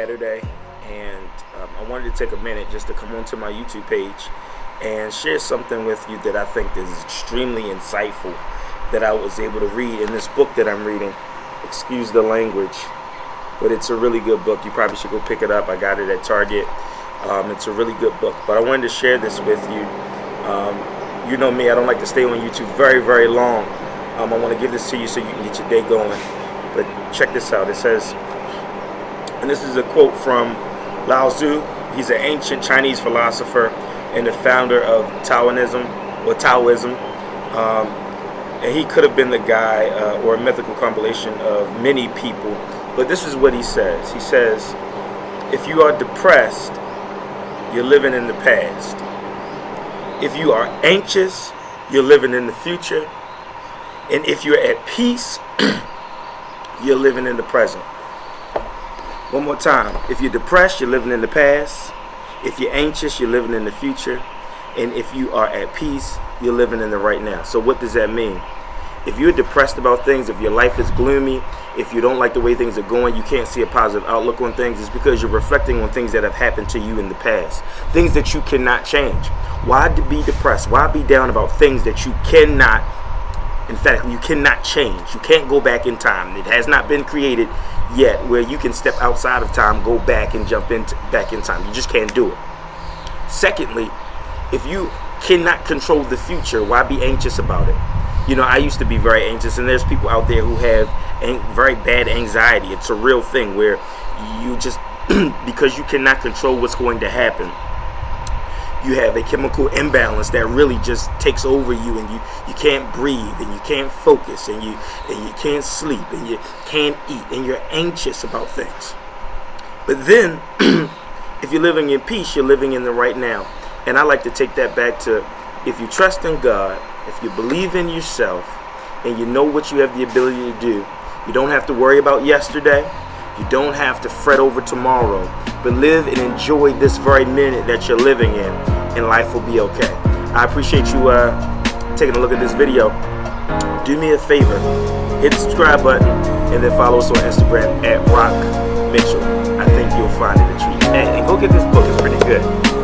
Saturday, and I wanted to take a minute just to come onto my YouTube page and share something with you that I think is extremely insightful that I was able to read in this book that I'm reading. Excuse the language, but it's a really good book. You probably should go pick it up. I got it at Target. It's a really good book, but I wanted to share this with you. You know me, I don't like to stay on YouTube very, very long. I want to give this to you so you can get your day going. But check this out. It says, and this is a quote from Lao TZU. He's an ancient Chinese philosopher and the founder of Taoism. And he could have been the guy or a mythical compilation of many people. But this is what he says. He says, if you are depressed, you're living in the past. If you are anxious, you're living in the future. And if you're at peace, you're living in the present. One more time. If you're depressed, you're living in the past. If you're anxious, you're living in the future. And if you are at peace, you're living in the right now. So what does that mean? If you're depressed about things, if your life is gloomy, if you don't like the way things are going, you can't see a positive outlook on things, it's because you're reflecting on things that have happened to you in the past. Things that you cannot change. Why be depressed? Why be down about things that you cannot, in fact, you cannot change? You can't go back in time. It has not been created yet where you can step outside of time, go back and jump back in time. You just can't do it. Secondly, if you cannot control the future, why be anxious about it? You know, I used to be very anxious, and there's people out there who have very bad anxiety. It's a real thing where you just, because you cannot control what's going to happen, you have a chemical imbalance that really just takes over you, and you can't breathe, and you can't focus, and you can't sleep, and you can't eat, and you're anxious about things. But then, if you're living in peace, you're living in the right now. And I like to take that back to, if you trust in God, if you believe in yourself, and you know what you have the ability to do, you don't have to worry about yesterday. You don't have to fret over tomorrow, but live and enjoy this very minute that you're living in, and life will be okay. I appreciate you taking a look at this video. Do me a favor, hit the subscribe button, and then follow us on Instagram at Rock Mitchell. I think you'll find it a treat. And go get this book, it's pretty good.